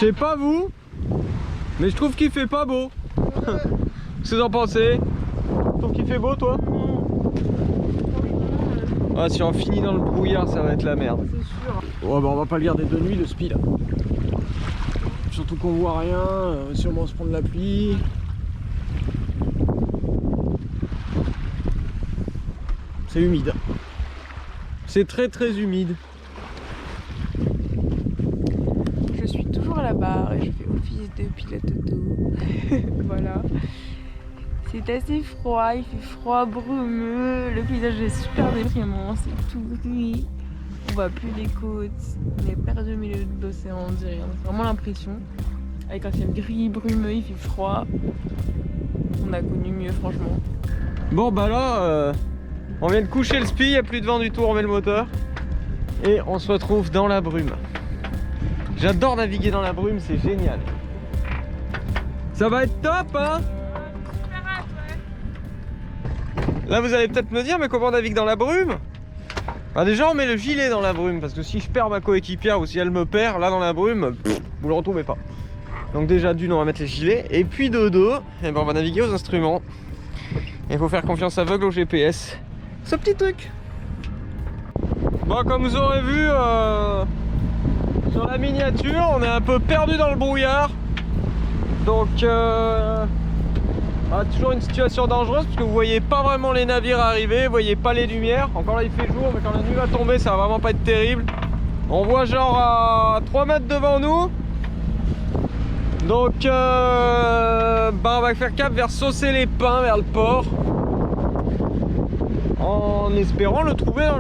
sais pas vous, mais je trouve qu'il fait pas beau. Qu'est-ce que vous en pensez? Tu trouves qu'il fait beau toi? Ah, si on finit dans le brouillard, ça va être la merde. C'est sûr. Ouais, bah on va pas le garder de nuit le spi là. Surtout qu'on voit rien, on va sûrement se prendre la pluie. C'est humide. C'est très très humide. Je suis toujours à la barre et je fais office de pilote auto. Voilà. C'est assez froid, il fait froid, brumeux, le paysage est super déprimant, c'est tout gris. On voit plus les côtes, on est perdu au milieu de l'océan, on dirait. On a vraiment l'impression. Avec un ciel gris, brumeux, il fait froid. On a connu mieux, franchement. Bon bah là, on vient de coucher le spi, il n'y a plus de vent du tout, on met le moteur. Et on se retrouve dans la brume. J'adore naviguer dans la brume, c'est génial. Ça va être top hein. Là vous allez peut-être me dire, mais comment on navigue dans la brume? Bah déjà on met le gilet dans la brume, parce que si je perds ma coéquipière ou si elle me perd, là dans la brume, vous le retrouvez pas. Donc déjà d'une on va mettre les gilets, et puis de deux, et ben on va naviguer aux instruments. Il faut faire confiance aveugle au GPS. Ce petit truc. Bon comme vous aurez vu sur la miniature, on est un peu perdu dans le brouillard. Donc toujours une situation dangereuse parce que vous voyez pas vraiment les navires arriver, vous voyez pas les lumières. Encore là il fait jour, mais quand la nuit va tomber ça va vraiment pas être terrible. On voit genre à 3 mètres devant nous. Donc on va faire cap vers Saucé-les-Pins, vers le port. En espérant le trouver dans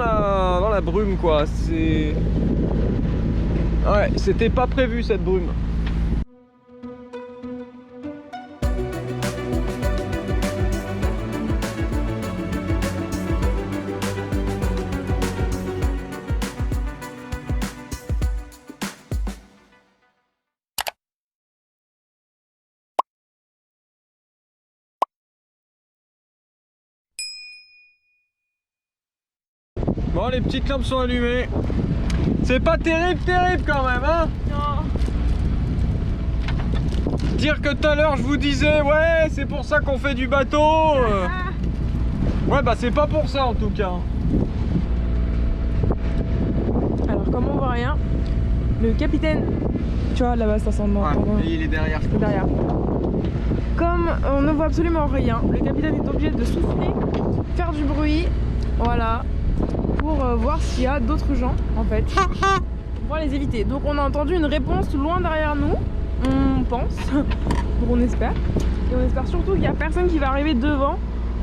la brume quoi. C'est... Ouais, c'était pas prévu cette brume. Bon, les petites lampes sont allumées. C'est pas terrible quand même, hein? Non. Dire que tout à l'heure je vous disais, ouais, c'est pour ça qu'on fait du bateau. Ouais, bah c'est pas pour ça en tout cas. Alors comme on voit rien, le capitaine, tu vois là-bas ça sent bon. Ouais, et il est derrière. Derrière. Comme on ne voit absolument rien, le capitaine est obligé de souffler, faire du bruit, voilà, pour voir s'il y a d'autres gens en fait, pour pouvoir les éviter. Donc on a entendu une réponse loin derrière nous, on pense, donc on espère. Et on espère surtout qu'il n'y a personne qui va arriver devant,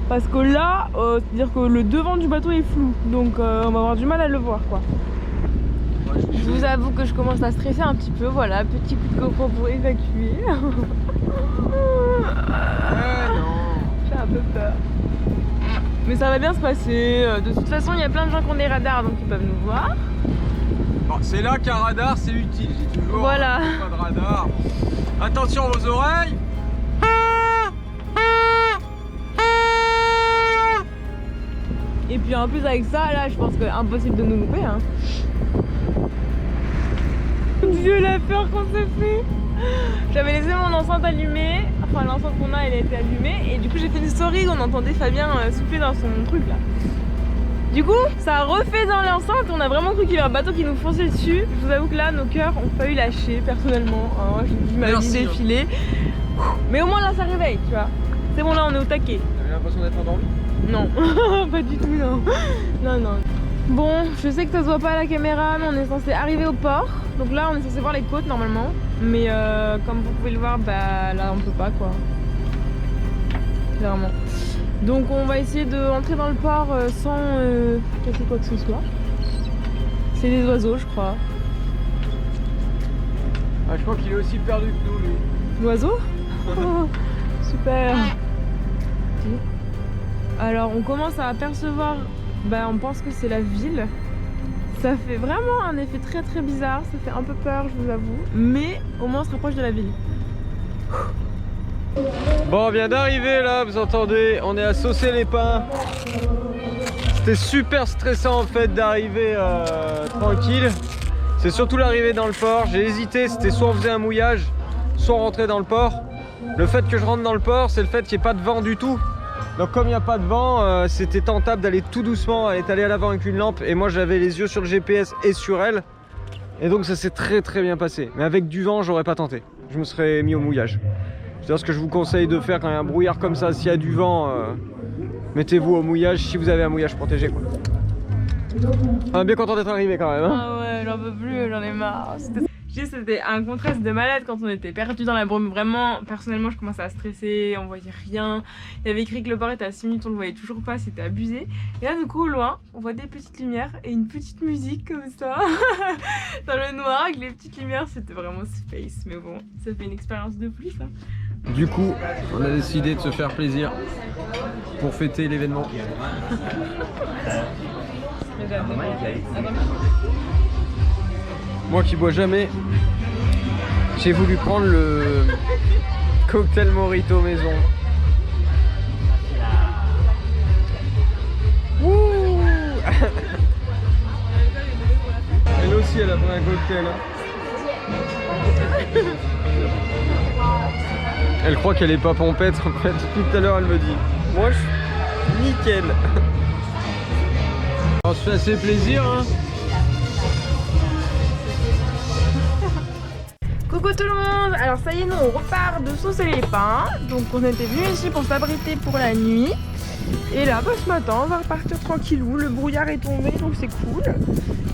parce que là, c'est-à-dire que le devant du bateau est flou, donc on va avoir du mal à le voir quoi. Je vous avoue que je commence à stresser un petit peu, voilà, petit coup de GoPro pour évacuer. J'ai un peu peur. Mais ça va bien se passer. De toute façon, il y a plein de gens qui ont des radars, donc ils peuvent nous voir. Bon, c'est là qu'un radar c'est utile. J'ai toujours voilà. Pas de radar. Attention aux oreilles. Et puis en plus avec ça, là, je pense que impossible de nous louper. Hein. Mon Dieu, la peur qu'on s'est fait. J'avais laissé mon enceinte allumée, enfin l'enceinte qu'on a elle a été allumée et du coup j'ai fait une story où on entendait Fabien souffler dans son truc là. Du coup ça a refait dans l'enceinte, on a vraiment cru qu'il y avait un bateau qui nous fonçait dessus. Je vous avoue que là nos cœurs ont failli lâcher personnellement, hein. J'ai vu ma vie défiler. Mais au moins là ça réveille tu vois. C'est bon là on est au taquet. T'avais l'impression d'être endormi? Non, pas du tout non. Non non. Bon, je sais que ça se voit pas à la caméra, mais on est censé arriver au port. Donc là, on est censé voir les côtes normalement. Mais comme vous pouvez le voir, bah là, on peut pas quoi. Clairement. Donc on va essayer de rentrer dans le port sans casser quoi que ce soit. C'est des oiseaux, je crois. Ah, je crois qu'il est aussi perdu que nous, lui. L'oiseau? Oh, super. Alors on commence à apercevoir, bah on pense que c'est la ville. Ça fait vraiment un effet très très bizarre, ça fait un peu peur je vous avoue. Mais au moins on se rapproche de la ville. Bon, on vient d'arriver là, vous entendez, on est à Saucé-les-Pins. C'était super stressant en fait d'arriver tranquille. C'est surtout l'arrivée dans le port. J'ai hésité, c'était soit on faisait un mouillage, soit on rentrait dans le port. Le fait que je rentre dans le port, c'est le fait qu'il n'y ait pas de vent du tout. Donc comme il n'y a pas de vent, c'était tentable d'aller tout doucement, elle est allée à l'avant avec une lampe et moi j'avais les yeux sur le GPS et sur elle. Et donc ça s'est très bien passé. Mais avec du vent, j'aurais pas tenté. Je me serais mis au mouillage. C'est ce que je vous conseille de faire quand il y a un brouillard comme ça. S'il y a du vent, mettez-vous au mouillage si vous avez un mouillage protégé, quoi. On est bien content d'être arrivé quand même, hein. Ah ouais, j'en peux plus, j'en ai marre. C'était un contraste de malade quand on était perdu dans la brume. Vraiment, personnellement, je commençais à stresser, on voyait rien. Il y avait écrit que le port était à 6 minutes, on le voyait toujours pas, c'était abusé. Et là, du coup, au loin, on voit des petites lumières et une petite musique comme ça. Dans le noir, avec les petites lumières, c'était vraiment space. Mais bon, ça fait une expérience de plus, hein. Du coup, on a décidé de se faire plaisir pour fêter l'événement. Moi qui bois jamais, j'ai voulu prendre le cocktail Mojito maison. Wouh. Elle aussi, elle a pris un cocktail. Elle croit qu'elle est pas pompette en fait. Tout à l'heure, elle me dit, moi je suis nickel. On se fait assez plaisir, hein. Coucou tout le monde. Alors ça y est, nous on repart de Saucer les Pins. Donc on était venus ici pour s'abriter pour la nuit. Et là, bah, ce matin, on va repartir tranquillou. Le brouillard est tombé, donc c'est cool.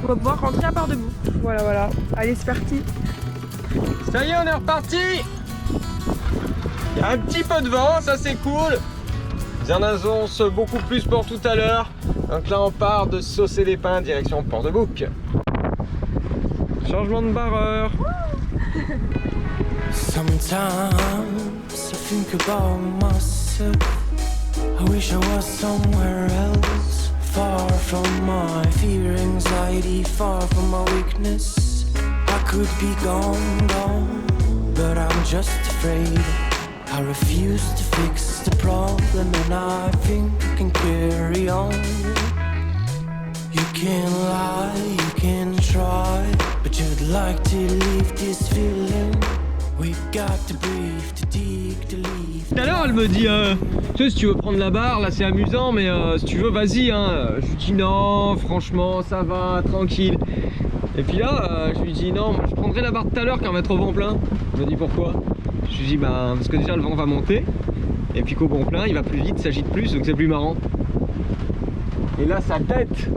On va pouvoir rentrer à part debout. Voilà. Allez, c'est parti. Ça y est, on est reparti. Il y a un petit peu de vent, ça c'est cool. Les annonces beaucoup plus pour tout à l'heure. Donc là, on part de Saucer les Pins direction Port-de-Bouc. Changement de barreur. Sometimes I think about myself. I wish I was somewhere else, far from my fear, anxiety, far from my weakness. I could be gone, but I'm just afraid. I refuse to fix the problem and I think I can carry on. You can lie, you can try, but you'd like to leave this feeling. We've got to breathe, to dig, to leave. Tout à l'heure, elle me dit, tu sais, si tu veux prendre la barre, là c'est amusant, mais si tu veux, vas-y, hein. Je lui dis non, franchement, ça va, tranquille. Et puis là, je lui dis non, je prendrai la barre tout à l'heure quand on va être au vent plein. Elle me dit pourquoi? Je lui dis bah parce que déjà le vent va monter, et puis qu'au vent plein, il va plus vite, s'agite plus, donc c'est plus marrant. Et là, sa tête.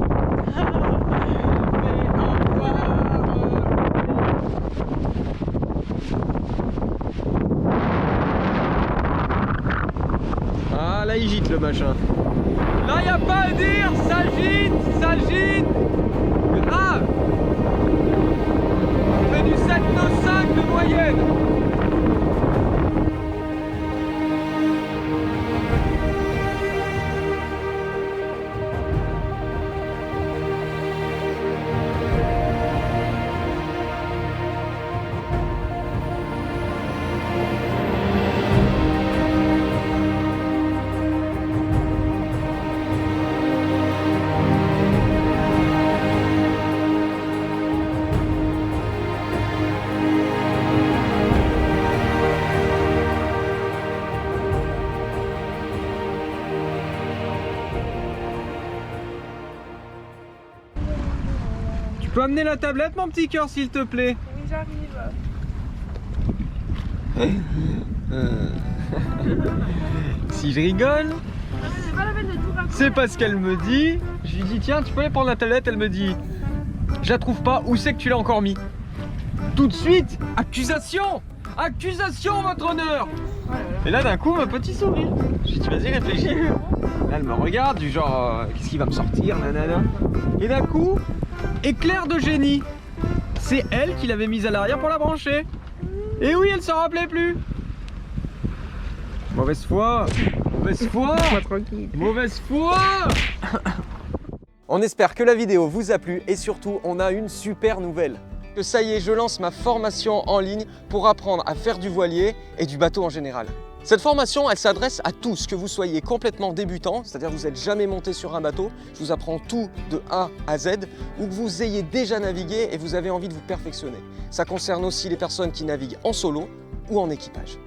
Ah là il gîte le machin. Là y a pas à dire, ça gîte, ça gîte. Ah, on fait du 7,95 de moyenne. Tu peux amener la tablette, mon petit cœur, s'il te plaît? Oui, j'arrive. Si je rigole, C'est pas la peine de tout raconter. c'est parce qu'elle me dit. Je lui dis tiens, tu peux aller prendre la tablette. Elle me dit je la trouve pas, où c'est que tu l'as encore mis? Tout de suite, accusation! Accusation, votre honneur! Et là d'un coup, un petit sourire. Je lui dis vas-y, réfléchis. Là elle me regarde du genre qu'est-ce qui va me sortir, nanana. Et d'un coup, éclair de génie. C'est elle qui l'avait mise à l'arrière pour la brancher. Et oui, elle s'en rappelait plus. Mauvaise foi. Mauvaise foi. Tranquille. Mauvaise foi. On espère que la vidéo vous a plu et surtout on a une super nouvelle. Que ça y est, je lance ma formation en ligne pour apprendre à faire du voilier et du bateau en général. Cette formation, elle s'adresse à tous, que vous soyez complètement débutant, c'est-à-dire vous n'êtes jamais monté sur un bateau, je vous apprends tout de A à Z, ou que vous ayez déjà navigué et vous avez envie de vous perfectionner. Ça concerne aussi les personnes qui naviguent en solo ou en équipage.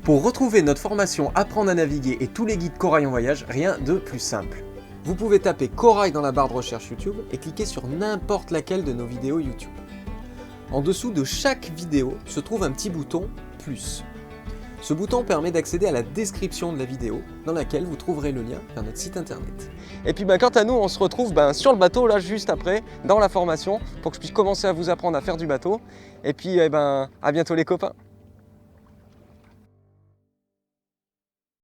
Pour retrouver notre formation Apprendre à naviguer et tous les guides Corail en voyage, rien de plus simple. Vous pouvez taper Corail dans la barre de recherche YouTube et cliquer sur n'importe laquelle de nos vidéos YouTube. En dessous de chaque vidéo se trouve un petit bouton « Plus ». Ce bouton permet d'accéder à la description de la vidéo dans laquelle vous trouverez le lien vers notre site internet. Et puis quant à nous, on se retrouve sur le bateau là juste après, dans la formation, pour que je puisse commencer à vous apprendre à faire du bateau. Et puis à bientôt les copains.